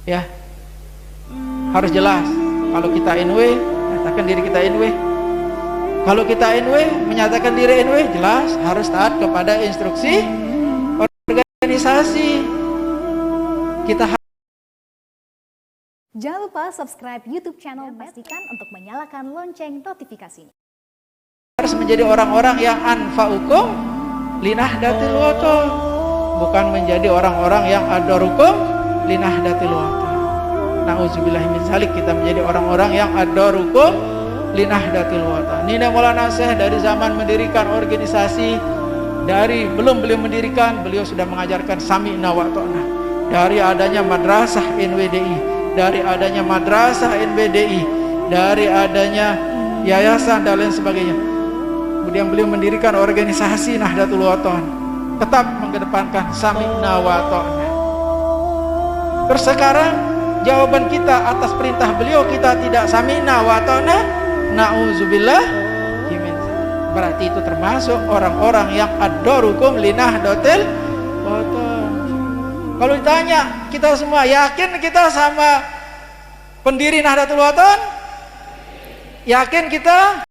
Ya, harus jelas. Kalau kita NW, nyatakan diri kita NW. Kalau kita NW, menyatakan diri NW, jelas harus taat kepada instruksi organisasi. Jangan lupa subscribe YouTube channel, pastikan untuk menyalakan lonceng notifikasinya. Harus menjadi orang-orang yang anfa'ukum linahdatil wathon, bukan menjadi orang-orang yang adorukum linahdatil wathon. Nauzubillahi min dzalik, kita menjadi orang-orang yang adorukum linahdatil wathon. Ini Maulana Syekh dari zaman mendirikan organisasi, dari belum beliau mendirikan, beliau sudah mengajarkan sami'na wa ta'na. Dari adanya madrasah NWDI, dari adanya madrasah NBDI, dari adanya yayasan dan lain sebagainya. Kemudian beliau mendirikan organisasi Nahdlatul Wathon, tetap mengedepankan sami'na wa ta'na. Terus sekarang jawaban kita atas perintah beliau, kita tidak sami'na wa ta'na, na'udzubillah, berarti itu termasuk orang-orang yang adorukum linahdatil wathon. Kalau ditanya, kita semua yakin kita sama pendiri Nahdlatul Wathon? Yakin kita?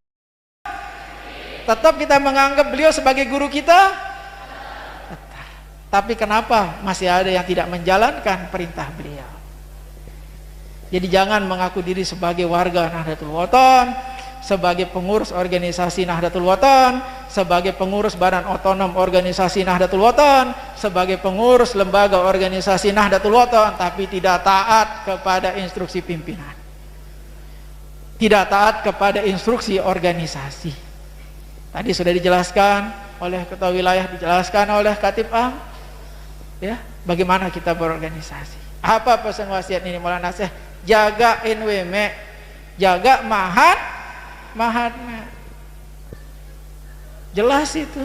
Tetap kita menganggap beliau sebagai guru kita? Tetap. Tapi kenapa masih ada yang tidak menjalankan perintah beliau? Jadi jangan mengaku diri sebagai warga Nahdlatul Wathon, sebagai pengurus organisasi Nahdlatul Wathon, sebagai pengurus Badan Otonom Organisasi Nahdlatul Wathon, sebagai pengurus lembaga organisasi Nahdlatul Wathon, tapi tidak taat kepada instruksi pimpinan, tidak taat kepada instruksi organisasi. Tadi sudah dijelaskan oleh ketua wilayah, dijelaskan oleh Khatib Am, ya, bagaimana kita berorganisasi. Apa pesan wasiat ini Maulana Syekh? Jaga NWM, jaga Mahatma. Jelas itu.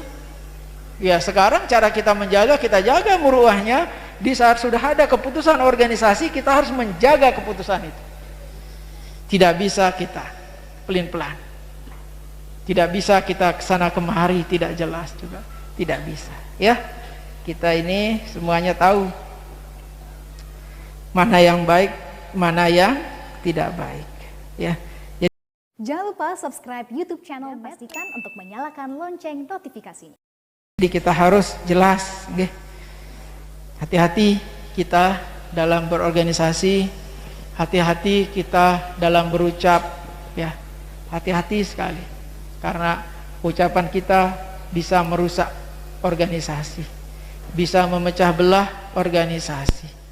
Ya, sekarang cara kita menjaga, kita jaga muruahnya. Di saat sudah ada keputusan organisasi, kita harus menjaga keputusan itu. Tidak bisa kita pelin-pelan, tidak bisa kita kesana kemari, tidak jelas juga, tidak bisa. Ya, kita ini semuanya tahu mana yang baik, mana yang tidak baik. Ya. Jangan lupa subscribe YouTube channel, pastikan untuk menyalakan lonceng notifikasinya. Jadi kita harus jelas, hati-hati kita dalam berorganisasi, hati-hati kita dalam berucap, ya, hati-hati sekali, karena ucapan kita bisa merusak organisasi, bisa memecah belah organisasi.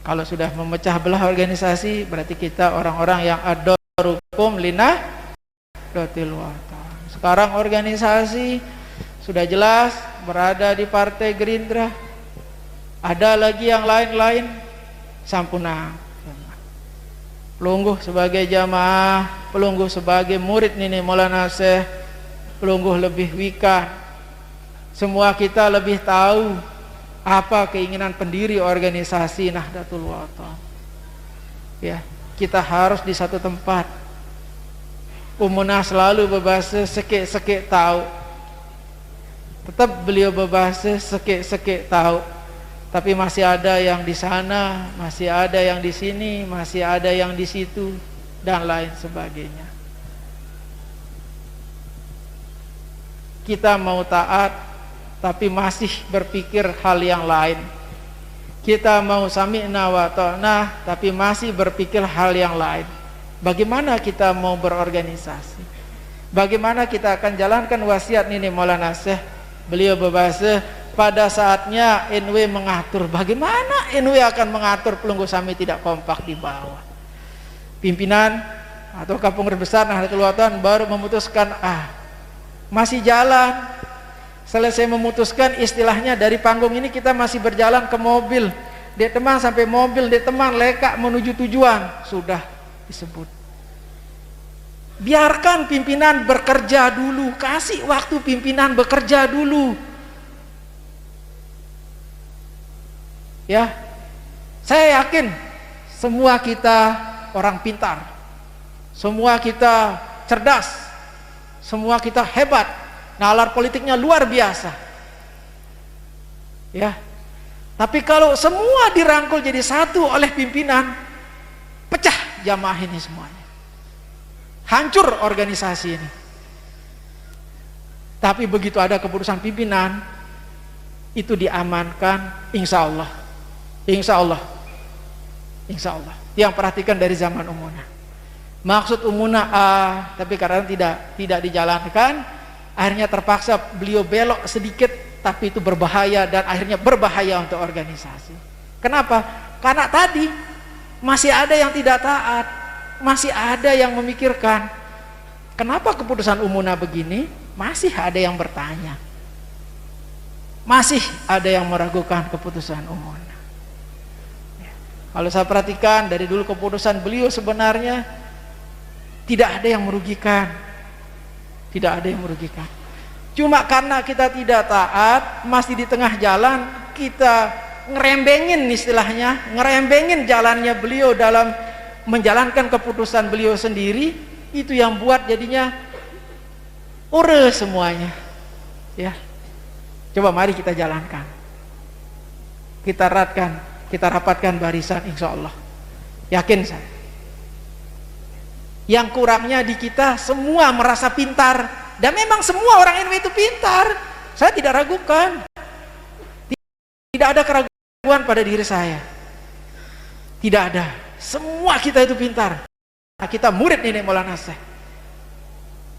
Kalau sudah memecah belah organisasi, berarti kita orang-orang yang adorukum linahdatil wathon. Sekarang organisasi sudah jelas berada di Partai Gerindra. Ada lagi yang lain-lain, sampuna. Pelungguh sebagai jamaah, pelungguh sebagai murid ini Maulana Syekh, pelungguh lebih wika. Semua kita lebih tahu apa keinginan pendiri organisasi Nahdlatul Wathon. Ya, kita harus di satu tempat. Umunah selalu berbahasa sekek-sekek tahu. Tetap beliau berbahasa sekek-sekek tahu. Tapi masih ada yang di sana, masih ada yang di sini, masih ada yang di situ, dan lain sebagainya. Kita mau taat, tapi masih berpikir hal yang lain. Kita mau sami'na wa ta'na, tapi masih berpikir hal yang lain. Bagaimana kita mau berorganisasi? Bagaimana kita akan jalankan wasiat ini Maulana Syekh? Beliau berbahasa, pada saatnya NW mengatur. Bagaimana NW akan mengatur pelungguh sami tidak kompak di bawah? Pimpinan atau pengurus besar Nahdlatul Wathon baru memutuskan, masih jalan. Selesai memutuskan, istilahnya dari panggung ini kita masih berjalan ke mobil. Dia teman sampai mobil, dia teman leka menuju tujuan, sudah disebut. Biarkan pimpinan bekerja dulu, kasih waktu pimpinan bekerja dulu. Ya, saya yakin semua kita orang pintar, semua kita cerdas, semua kita hebat. Nalar politiknya luar biasa. Ya. Tapi kalau semua dirangkul jadi satu oleh pimpinan, pecah jamaah ini semuanya. Hancur organisasi ini. Tapi begitu ada keputusan pimpinan, itu diamankan, insya Allah. Insya Allah. Insya Allah. Yang perhatikan dari zaman Umunah. Maksud Umunah tapi karena tidak dijalankan, akhirnya terpaksa beliau belok sedikit, tapi itu berbahaya dan akhirnya berbahaya untuk organisasi. Kenapa? Karena tadi masih ada yang tidak taat, masih ada yang memikirkan kenapa keputusan Umunah begini, masih ada yang bertanya, masih ada yang meragukan keputusan Umunah. Kalau saya perhatikan dari dulu keputusan beliau sebenarnya tidak ada yang merugikan, tidak ada yang merugikan. Cuma karena kita tidak taat, masih di tengah jalan kita ngerembengin, istilahnya ngerembengin jalannya beliau dalam menjalankan keputusan beliau sendiri, itu yang buat jadinya ure semuanya. Ya, coba mari kita jalankan, kita eratkan, kita rapatkan barisan, insya Allah. Yakin saya. Yang kurangnya di kita semua merasa pintar, dan memang semua orang NU itu pintar. Saya tidak ragukan. Tidak ada keraguan pada diri saya. Tidak ada. Semua kita itu pintar. Kita murid Nenek Maulana Syekh.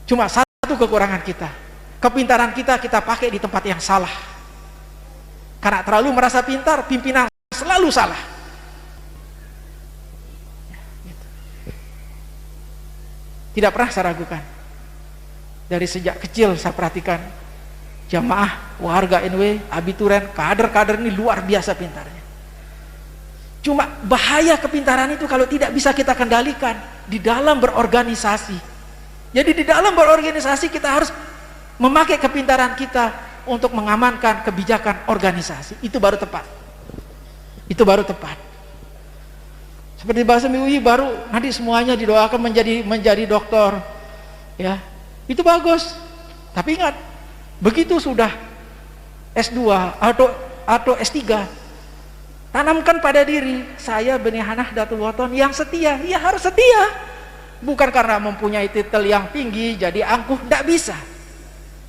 Cuma satu kekurangan kita. Kepintaran kita pakai di tempat yang salah. Karena terlalu merasa pintar, pimpinan selalu salah. Tidak pernah saya ragukan. Dari sejak kecil saya perhatikan jamaah, warga NW, abituren, kader-kader ini luar biasa pintarnya. Cuma bahaya kepintaran itu kalau tidak bisa kita kendalikan di dalam berorganisasi. Jadi di dalam berorganisasi kita harus memakai kepintaran kita untuk mengamankan kebijakan organisasi. Itu baru tepat. Itu baru tepat. Seperti bahasa MUI baru nanti semuanya didoakan menjadi doktor, ya itu bagus. Tapi ingat, begitu sudah S2 atau S3, tanamkan pada diri saya Bani Nahdlatul Wathon yang setia. Ya harus setia, bukan karena mempunyai titel yang tinggi jadi angkuh, tidak bisa,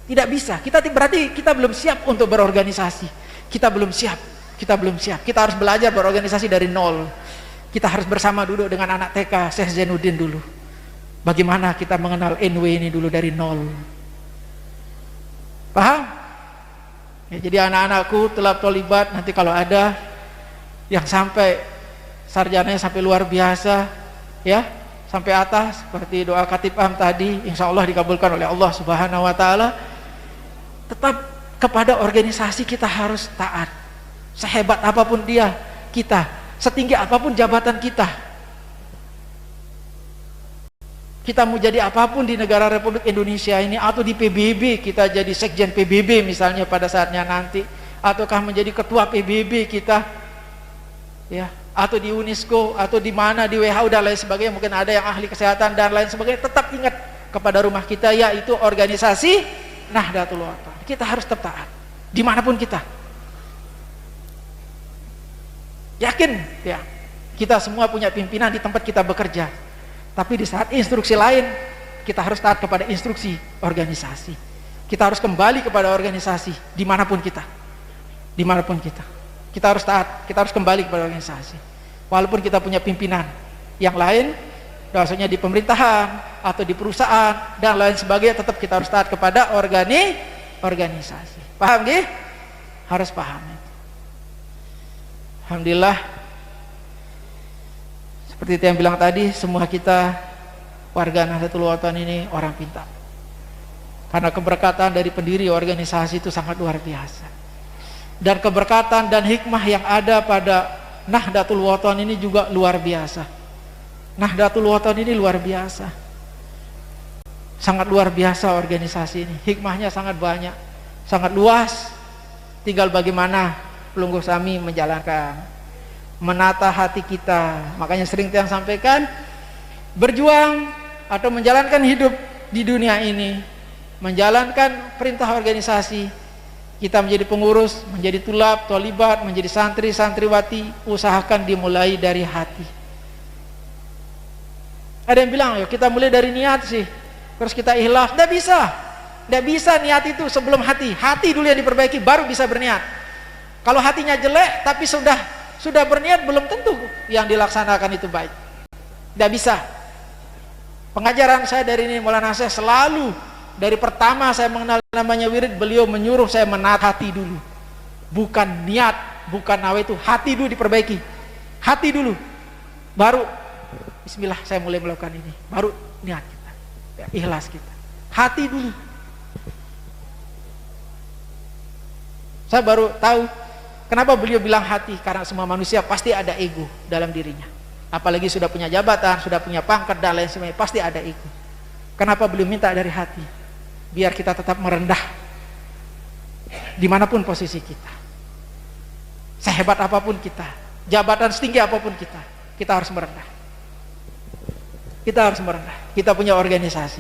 tidak bisa. Berarti kita belum siap untuk berorganisasi. Kita belum siap. Kita harus belajar berorganisasi dari nol. Kita harus bersama duduk dengan anak TK Syekh Zainuddin dulu. Bagaimana kita mengenal NW ini dulu dari nol. Paham? Ya, jadi anak-anakku telap tolibat nanti kalau ada yang sampai sarjananya sampai luar biasa, ya sampai atas seperti doa Khatib Am tadi, insya Allah dikabulkan oleh Allah Subhanahu Wa Taala. Tetap kepada organisasi kita harus taat. Sehebat apapun dia, kita setinggi apapun jabatan kita mau jadi apapun di negara Republik Indonesia ini, atau di PBB kita jadi sekjen PBB misalnya pada saatnya nanti, ataukah menjadi ketua PBB kita, ya, atau di UNESCO, atau di mana di WHO dan lain sebagainya, mungkin ada yang ahli kesehatan dan lain sebagainya, tetap ingat kepada rumah kita, yaitu organisasi Nahdlatul Wathon. Kita harus tetap taat dimanapun kita. Yakin ya, kita semua punya pimpinan di tempat kita bekerja, tapi di saat instruksi lain kita harus taat kepada instruksi organisasi. Kita harus kembali kepada organisasi dimanapun kita harus taat, kita harus kembali kepada organisasi. Walaupun kita punya pimpinan yang lain, maksudnya di pemerintahan atau di perusahaan dan lain sebagainya, tetap kita harus taat kepada organisasi. Paham nggih? Harus paham. Alhamdulillah, seperti itu yang bilang tadi, semua kita warga Nahdlatul Wathon ini orang pintar. Karena keberkatan dari pendiri organisasi itu sangat luar biasa. Dan keberkatan dan hikmah yang ada pada Nahdlatul Wathon ini juga luar biasa. Nahdlatul Wathon ini luar biasa. Sangat luar biasa organisasi ini. Hikmahnya sangat banyak, sangat luas. Tinggal bagaimana Pelungguh Sami menjalankan, menata hati kita. Makanya sering yang sampaikan, berjuang atau menjalankan hidup di dunia ini, menjalankan perintah organisasi, Kita menjadi pengurus, menjadi tulab, tolibat, menjadi santri, santriwati, usahakan dimulai dari hati. Ada yang bilang, yuk kita mulai dari niat sih, terus kita ikhlas. Tidak bisa. Tidak bisa niat itu sebelum hati. Hati dulu yang diperbaiki, baru bisa berniat. Kalau hatinya jelek, tapi sudah berniat, belum tentu yang dilaksanakan itu baik. Tidak bisa. Pengajaran saya dari ini Maulana Syekh selalu, dari pertama saya mengenal namanya wirid, beliau menyuruh saya menata hati dulu. Bukan niat, bukan nawa itu. Hati dulu diperbaiki. Hati dulu. Baru bismillah saya mulai melakukan ini. Baru niat kita. Ya, ikhlas kita. Hati dulu. Saya baru tahu kenapa beliau bilang hati. Karena semua manusia pasti ada ego dalam dirinya. Apalagi sudah punya jabatan, sudah punya pangkat dan lain sebagainya, pasti ada ego. Kenapa beliau minta dari hati? Biar kita tetap merendah dimanapun posisi kita, sehebat apapun kita, jabatan setinggi apapun kita harus merendah. Kita harus merendah. Kita punya organisasi,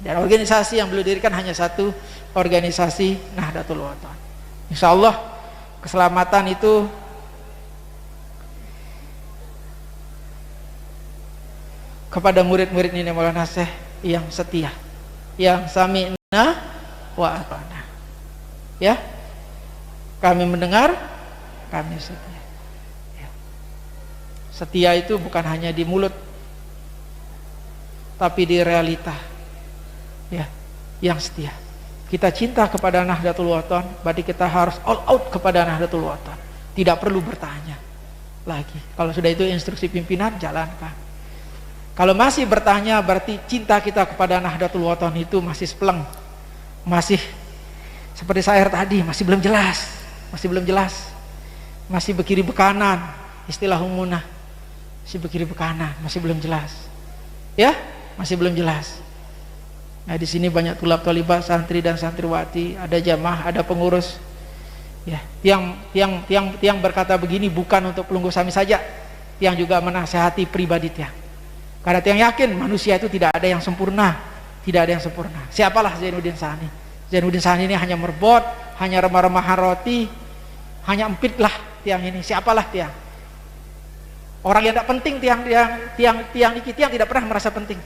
dan organisasi yang beliau dirikan hanya satu, organisasi Nahdlatul Wathon. Insya Allah keselamatan itu kepada murid-murid ini Maulana Syekh yang setia, yang sami'na wa ata'na. Ya, kami mendengar, kami setia. Ya. Setia itu bukan hanya di mulut, tapi di realita. Ya, yang setia. Kita cinta kepada Nahdlatul Wathon, berarti kita harus all out kepada Nahdlatul Wathon. Tidak perlu bertanya lagi. Kalau sudah itu instruksi pimpinan, jalankan. Kalau masih bertanya, berarti cinta kita kepada Nahdlatul Wathon itu masih spleng, masih seperti syair tadi, masih belum jelas, masih berkiri bekanan, istilah umunah, masih berkiri bekanan, masih belum jelas, ya, masih belum jelas. Nah di sini banyak tulab tolibat, santri dan santriwati, ada jamaah, ada pengurus, ya, yang berkata begini bukan untuk pelunggu sami saja, yang juga menasihati pribadi tiang. Karena yang yakin manusia itu tidak ada yang sempurna, tidak ada yang sempurna. Siapalah Zainuddin Sani? Zainuddin Sani ini hanya merbot, hanya remah-remahan roti, hanya empitlah tiang ini. Siapalah tiang? Orang yang tidak penting tiang tidak pernah merasa penting.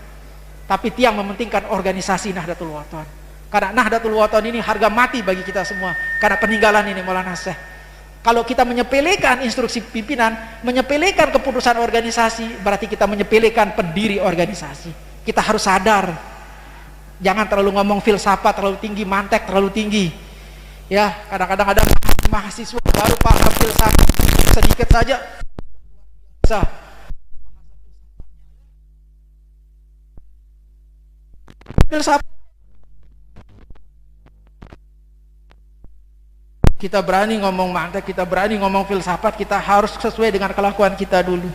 Tapi tiang mementingkan organisasi Nahdlatul Wathon. Karena Nahdlatul Wathon ini harga mati bagi kita semua. Karena peninggalan ini Maulana Syekh. Kalau kita menyepelekan instruksi pimpinan, menyepelekan keputusan organisasi, berarti kita menyepelekan pendiri organisasi. Kita harus sadar. Jangan terlalu ngomong filsafat terlalu tinggi, mantek terlalu tinggi. Ya, kadang-kadang ada mahasiswa baru paham filsafat sedikit saja. Filsafat. Kita berani ngomong mantek, kita berani ngomong filsafat, kita harus sesuai dengan kelakuan kita dulu.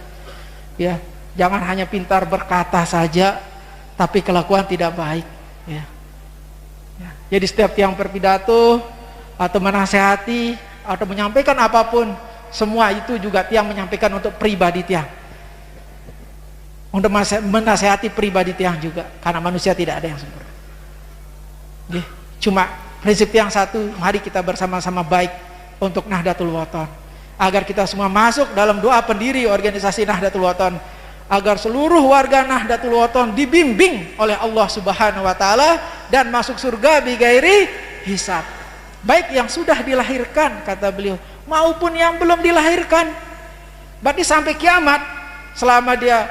Ya, jangan hanya pintar berkata saja, tapi kelakuan tidak baik. Ya. Ya. Jadi setiap tiang berpidato atau menasehati atau menyampaikan apapun, semua itu juga tiang menyampaikan untuk pribadi tiang, untuk menasehati pribadi tiang juga, karena manusia tidak ada yang sempurna. Ya. Cuma prinsip yang satu, mari kita bersama-sama baik untuk Nahdlatul Wathon, agar kita semua masuk dalam doa pendiri organisasi Nahdlatul Wathon, agar seluruh warga Nahdlatul Wathon dibimbing oleh Allah Subhanahu wa taala dan masuk surga bi ghairi hisab. Baik yang sudah dilahirkan, kata beliau, maupun yang belum dilahirkan. Berarti sampai kiamat, selama dia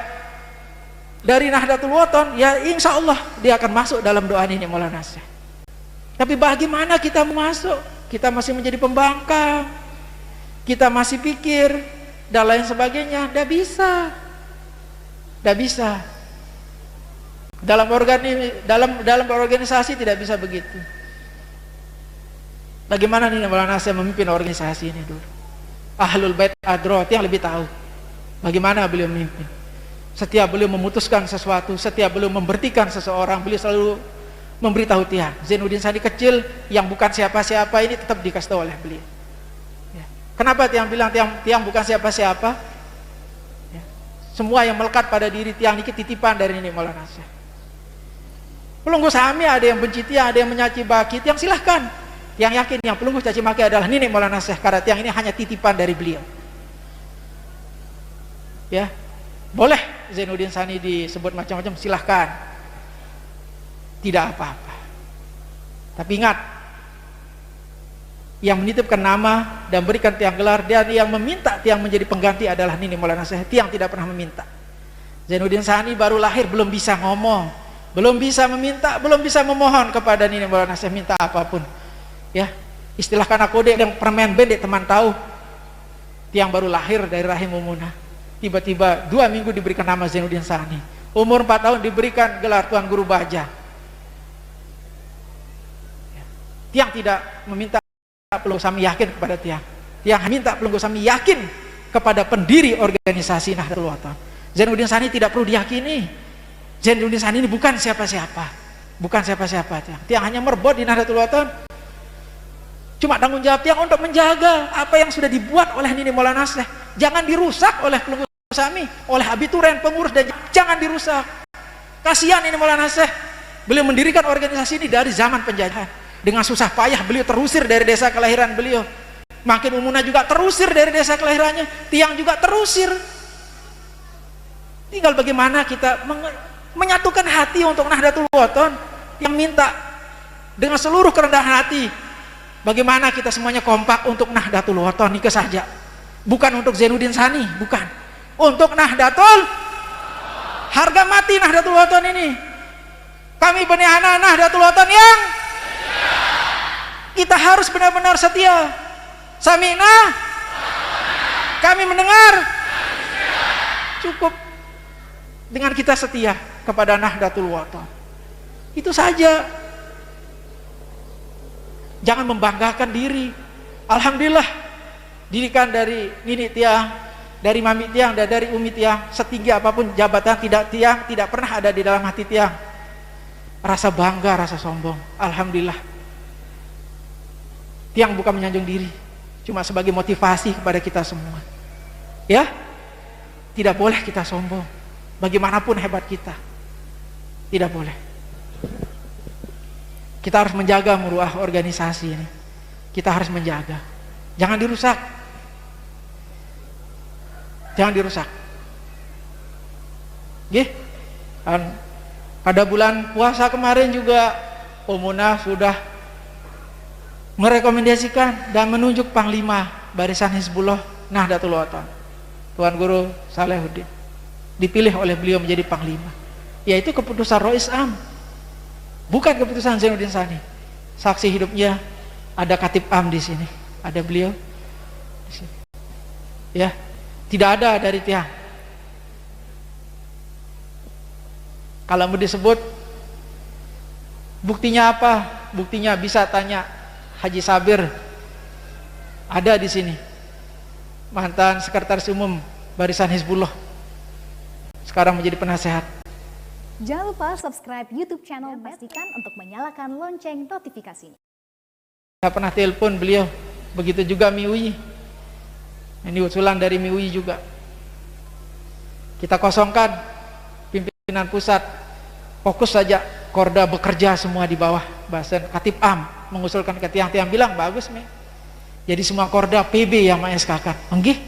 dari Nahdlatul Wathon, ya insya Allah dia akan masuk dalam doa ini Maulana Syekh. Tapi bagaimana kita masuk? Kita masih menjadi pembangkang, kita masih pikir dan lain sebagainya. Tidak bisa, tidak bisa. Dalam organisasi tidak bisa begitu. Bagaimana nih Maulana Syekh memimpin organisasi ini dulu? Ahlul Bait Adrot yang lebih tahu bagaimana beliau memimpin. Setiap beliau memutuskan sesuatu, setiap beliau memberhentikan seseorang, beliau selalu memberitahu tiang. Zainuddin Sani kecil yang bukan siapa-siapa ini tetap dikasih tahu oleh beliau. Ya. Kenapa tiang bilang tiang bukan siapa-siapa? Ya. Semua yang melekat pada diri tiang ini titipan dari ini Maulana Syekh. Pelunggu Sami ada yang benci tiang, ada yang menyaci baki tiang, silahkan. Yang yakin yang pelunggu caci maki adalah Nini Maulana Syekh, karena tiang ini hanya titipan dari beliau. Ya, boleh Zainuddin Sani disebut macam-macam, silahkan, tidak apa-apa. Tapi ingat, yang menitipkan nama dan berikan tiang gelar dan yang meminta tiang menjadi pengganti adalah Nini Maulana Syekh. Tiang tidak pernah meminta. Zainuddin Sani baru lahir, belum bisa ngomong, belum bisa meminta, belum bisa memohon kepada Nini Maulana Syekh minta apapun. Ya, istilah kana kode yang permen bendek teman tahu. Tiang baru lahir dari rahim Umunah, tiba-tiba 2 minggu diberikan nama Zainuddin Sani. Umur 4 tahun diberikan gelar Tuan Guru Baja. Tiang tidak meminta Pelunggu Sami yakin kepada tiang. Tiang minta Pelunggu Sami yakin kepada pendiri organisasi Nahdlatul Wathon. Zainuddin Sani tidak perlu diyakini. Zainuddin Sani ini bukan siapa-siapa, bukan siapa-siapa. Tiang hanya merbot di Nahdlatul Wathon. Cuma tanggung jawab tiang untuk menjaga apa yang sudah dibuat oleh Nini Maulana Syekh. Jangan dirusak oleh Pelunggu Sami, oleh Abituren, pengurus, dan jangan dirusak. Kasihan Nini Maulana Syekh. Beliau mendirikan organisasi ini dari zaman penjajahan. Dengan susah payah beliau terusir dari desa kelahiran beliau. Makin Umunah juga terusir dari desa kelahirannya. Tiang juga terusir. Tinggal bagaimana kita menyatukan hati untuk Nahdlatul Wathon. Yang minta dengan seluruh kerendahan hati, bagaimana kita semuanya kompak untuk Nahdlatul Wathon ini saja. Bukan untuk Zainuddin Sani, bukan. Untuk Nahdlatul, harga mati Nahdlatul Wathon ini. Kami Bani Hana Nahdlatul Wathon yang kita harus benar-benar setia. Samina, kami mendengar. Cukup dengan kita setia kepada Nahdlatul Wathon. Itu saja. Jangan membanggakan diri. Alhamdulillah, didikan dari Nini tiang, dari Mami tiang, dan dari Umi tiang, setinggi apapun jabatan tiang tidak pernah ada di dalam hati tiang rasa bangga, rasa sombong. Alhamdulillah. Tiang bukan menyanjung diri, cuma sebagai motivasi kepada kita semua. Ya, tidak boleh kita sombong. Bagaimanapun hebat kita, tidak boleh. Kita harus menjaga muruah organisasi ini. Kita harus menjaga. Jangan dirusak. Jangan dirusak. Dan pada bulan puasa kemarin juga Umunah sudah merekomendasikan dan menunjuk Panglima Barisan Hizbullah Nahdlatul Wathon, Tuan Guru Salehuddin, dipilih oleh beliau menjadi Panglima. Yaitu keputusan Rois Am, bukan keputusan Zainuddin Sani. Saksi hidupnya ada Katib Am di sini, ada beliau di sini. Ya, tidak ada dari tiang. Kalau mau disebut buktinya apa? Buktinya bisa tanya Haji Sabir, ada di sini, mantan sekretaris umum Barisan Hizbullah, sekarang menjadi penasehat. Jangan lupa subscribe YouTube channel, pastikan untuk menyalakan lonceng notifikasinya. Saya pernah telepon beliau, begitu juga MIUI. Ini usulan dari MIUI juga. Kita kosongkan pimpinan pusat, fokus saja Korda bekerja semua di bawah bahasan Katib Am mengusulkan ke tiang-tiang, bilang bagus nih. Jadi semua Korda PB yang mengeskakan. Enggih.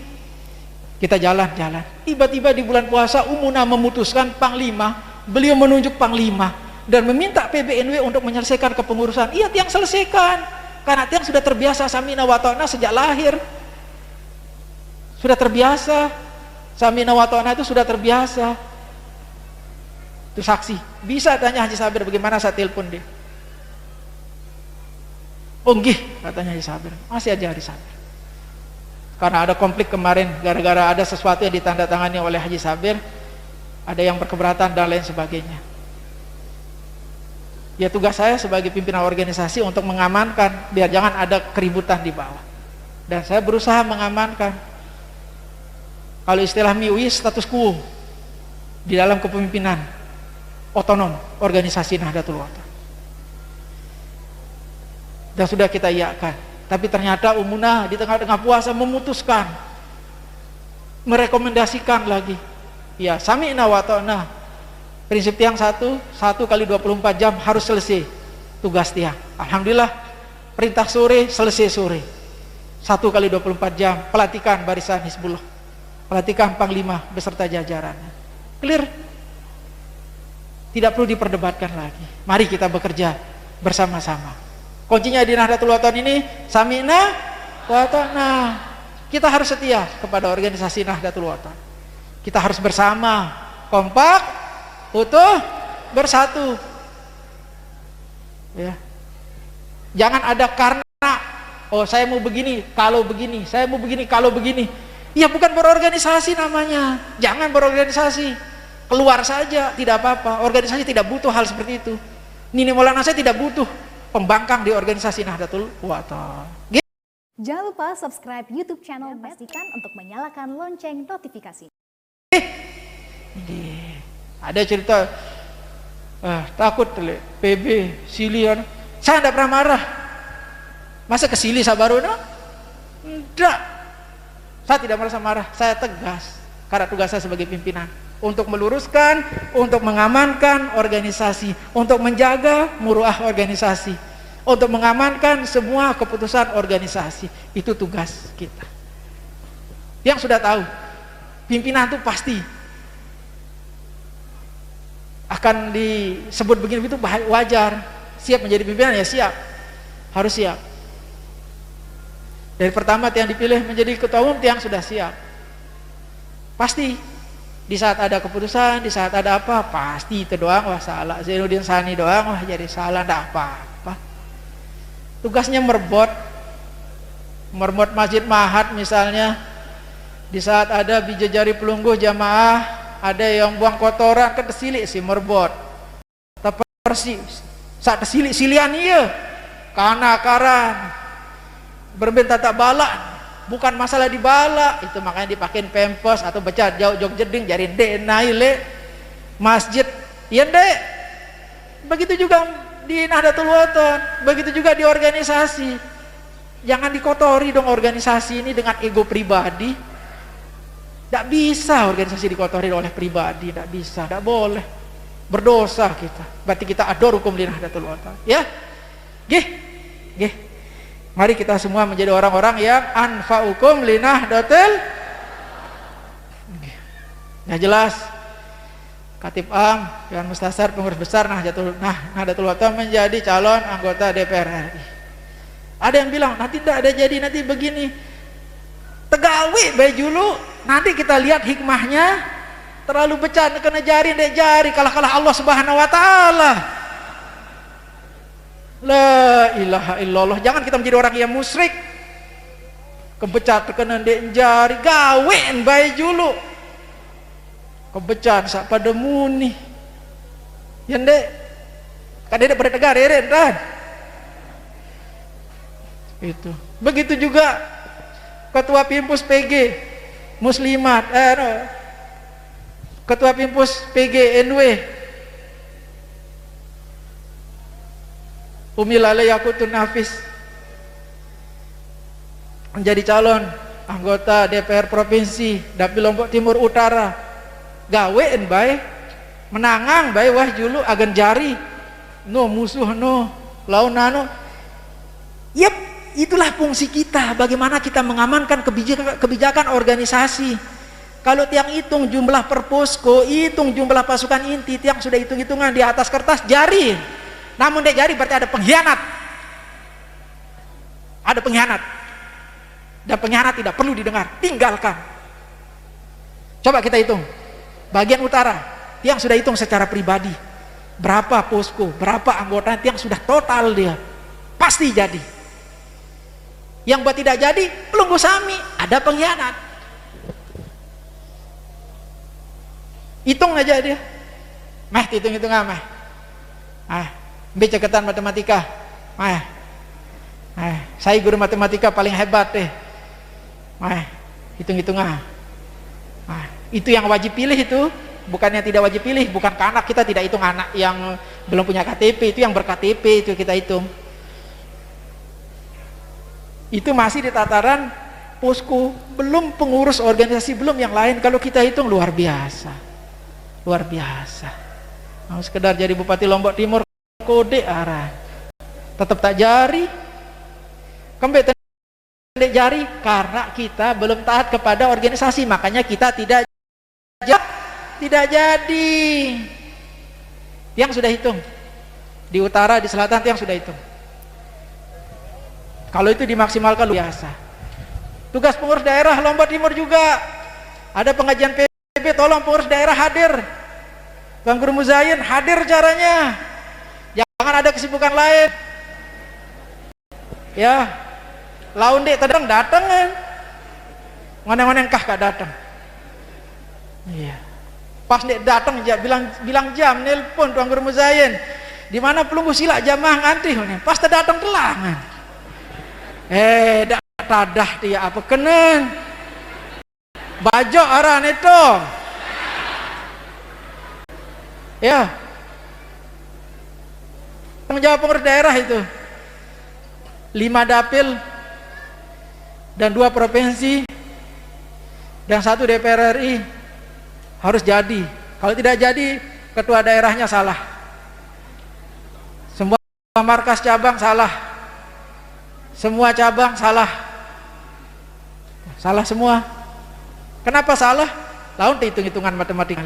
Kita jalan-jalan. Tiba-tiba di bulan puasa Umunah memutuskan Panglima, beliau menunjuk Panglima dan meminta PBNW untuk menyelesaikan kepengurusan. Iya, tiang selesaikan. Karena tiang sudah terbiasa Samina wa Ta'na sejak lahir. Sudah terbiasa. Samina wa Ta'na itu sudah terbiasa. Itu saksi. Bisa tanya Haji Sabir, bagaimana saya telepon dia. Oh nggih, katanya Haji Sabir. Masih aja Haji Sabir. Karena ada konflik kemarin, gara-gara ada sesuatu yang ditandatangani oleh Haji Sabir, ada yang berkeberatan dan lain sebagainya. Ya, tugas saya sebagai pimpinan organisasi untuk mengamankan, biar jangan ada keributan di bawah. Dan saya berusaha mengamankan. Kalau istilah MIUI, status quo di dalam kepemimpinan otonom organisasi Nahdlatul Wathon. Dan sudah kita iakan. Tapi ternyata Umunah di tengah-tengah puasa memutuskan, merekomendasikan lagi. Ya, Sami'na wa Ta'na. Prinsip tiang 1 kali 24 jam harus selesai tugas tiang. Alhamdulillah, perintah sore selesai sore. 1 kali 24 jam, pelantikan barisan Hizbullah, pelantikan Panglima beserta jajarannya. Clear? Tidak perlu diperdebatkan lagi. Mari kita bekerja bersama-sama. Kuncinya di Nahdlatul Wathon ini, sami'na wa ata'na. Kita harus setia kepada organisasi Nahdlatul Wathon. Kita harus bersama, kompak, utuh, bersatu. Ya. Jangan ada karena, oh saya mau begini, kalau begini, saya mau begini, kalau begini. Ya bukan berorganisasi namanya. Jangan berorganisasi. Keluar saja, tidak apa-apa. Organisasi tidak butuh hal seperti itu. Nini Maulana saya tidak butuh pembangkang di organisasi Nahdlatul Wathon. Jangan lupa subscribe YouTube channel Pastikan untuk menyalakan lonceng notifikasi. Ada cerita takut PB Sili, saya tidak pernah marah. Masa ke Sili sabaru? Tidak. Saya tidak merasa marah. Saya tegas karena tugas saya sebagai pimpinan untuk meluruskan, untuk mengamankan organisasi, untuk menjaga muruah organisasi, untuk mengamankan semua keputusan organisasi. Itu tugas kita. Yang sudah tahu, pimpinan itu pasti akan disebut begini, itu wajar. Siap menjadi pimpinan ya siap, harus siap. Dari pertama Tiang dipilih menjadi ketua umum, Tiang sudah siap. Pasti di saat ada keputusan, di saat ada apa, pasti itu doang, wah salah. Zainuddin Sani doang, wah jadi salah, enggak apa-apa. Tugasnya merbot Masjid Mahat misalnya. Di saat ada bijajari pelungguh jamaah, ada yang buang kotoran, kan tersilik si merbot. Tapi saat tersilik silian iya, karena berbentak tak balak. Bukan masalah dibala, itu makanya dipakein pempes atau becat jauh jog jeding jari dek naile masjid ya dek. Begitu juga di Nahdlatul Wathon, begitu juga di organisasi. Jangan dikotori dong organisasi ini dengan ego pribadi. Tidak bisa organisasi dikotori oleh pribadi, tidak bisa, tidak boleh. Berdosa kita. Berarti kita ador hukum di Nahdlatul Wathon. Ya, gih. Mari kita semua menjadi orang-orang yang anfa'ukum linahdatil. Ya jelas. Katib Am, Dewan Mustasar, pengurus besar Nahdlatul Wathon menjadi calon anggota DPR RI. Ada yang bilang nanti tidak ada jadi, nanti begini. Tegawi bae julu, nanti kita lihat hikmahnya. Terlalu becan kena jari, ndek jari kalah-kalah Allah Subhanahu wa taala. La ilaha illallah. Jangan kita menjadi orang yang musyrik. Kebecat terkena ndek jari, gawen bae julu. Kebecat sak pada muni. Ya ndek. Kadek pada tegar eren kan. Itu. Begitu juga Ketua Pimpus PG Muslimat, Ketua Pimpus PG NW Umi Lale Yakutun Nafis menjadi calon anggota DPR Provinsi Dapil Lombok Timur Utara. Gawein bae, menangang bae wah julu agen jari. No musuh no, lawan nano. Yep, itulah fungsi kita. Bagaimana kita mengamankan kebijakan organisasi. Kalau Tiang hitung jumlah perposko, hitung jumlah pasukan inti, Tiang sudah hitung-hitungan di atas kertas jari. Namun dek jari berarti ada pengkhianat. Ada pengkhianat. Dan pengkhianat tidak perlu didengar, tinggalkan. Coba kita hitung. Bagian utara, Tiang sudah hitung secara pribadi. Berapa posko, berapa anggota, Tiang sudah total dia. Pasti jadi. Yang buat tidak jadi, pelunggu sami, ada pengkhianat. Hitung aja dia. Meh, hitung-hitung meh. Ambil catatan matematika. Saya guru matematika paling hebat deh. Hitung-hitung itu yang wajib pilih itu, bukan yang tidak wajib pilih, bukan ke anak kita tidak hitung anak yang belum punya KTP, itu yang ber-KTP itu kita hitung. Itu masih di tataran posko, belum pengurus organisasi, belum yang lain. Kalau kita hitung luar biasa. Luar biasa. Sekedar jadi Bupati Lombok Timur kode arah. Tetap tak jari. Kembali tendek jari karena kita belum taat kepada organisasi, makanya kita tidak jadi. Yang sudah hitung di utara, di selatan, yang sudah hitung. Kalau itu dimaksimalkan luar biasa. Tugas pengurus daerah Lombok Timur juga ada pengajian PB, tolong pengurus daerah hadir. Bang Guru Muzayin hadir caranya. Jangan ada kesibukan lain. Ya, laun dek tadang datang kan. Ngoneng-ngoneng kah gak datang. Iya. Pas dek datang bilang jam, nelpon Tuan Guru Muzayin. Di mana pelunggu silak jamaah ngantri. Pas datang telangan. Dak tadah dia apa kenen. Bajok aran itu. Ya, tanggung jawab pengurus daerah itu 5 dapil dan 2 provinsi dan 1 DPR RI harus jadi. Kalau tidak jadi, ketua daerahnya salah, semua markas cabang salah, semua cabang salah semua. Kenapa salah? Lawan hitung-hitungan matematika.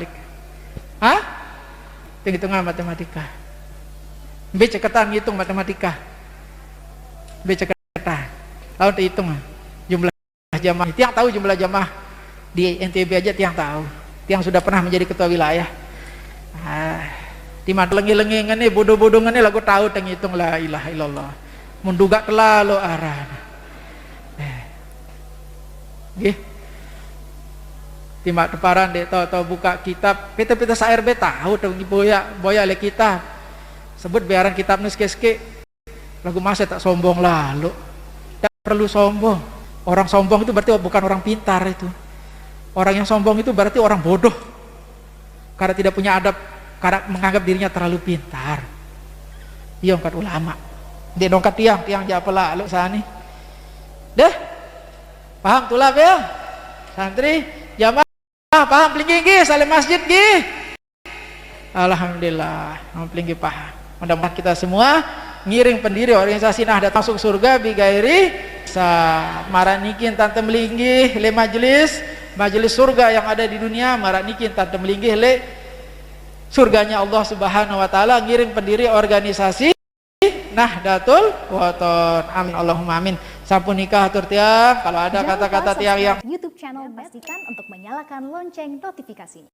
Hah? Hitungan matematika. B ceketan ngitung matematika. B ceketan. Lalu dihitung jumlah jamaah. Tiang tahu jumlah jamaah di NTB aja, tiang tahu. Tiang sudah pernah menjadi ketua wilayah. Di lengi-lengi ngene bodoh-bodoh ngene lagu tahu teng hitung la ilaha illallah. Munduga terlalu arah. Nggih. Timak teparan dek tahu buka kitab peta-peta SARB tahu tentang boya le kitab sebut biaran kitab nus keske lagu masa tak sombong lalu tak perlu sombong. Orang sombong itu berarti bukan orang pintar, itu orang yang sombong itu berarti orang bodoh karena tidak punya adab, karena menganggap dirinya terlalu pintar. Iya ongkat ulama dia dongkat tiang japa lalu sani deh paham tulap ya santri jamaah. Paham pelinggi salim masjid gi. Alhamdulillah, pelinggi paham. Mudah-mudahan kita semua ngiring pendiri organisasi Nahdlatul masuk surga bigairi sa maranikin tante melinggi le majelis surga yang ada di dunia, maranikin tante melinggi le surganya Allah Subhanahu wa taala, ngiring pendiri organisasi Nahdlatul Wathon. Amin Allahumma amin. Sampun nikah atur tiang. Kalau ada kata-kata tiang yang YouTube channel, pastikan untuk menyalakan lonceng notifikasinya.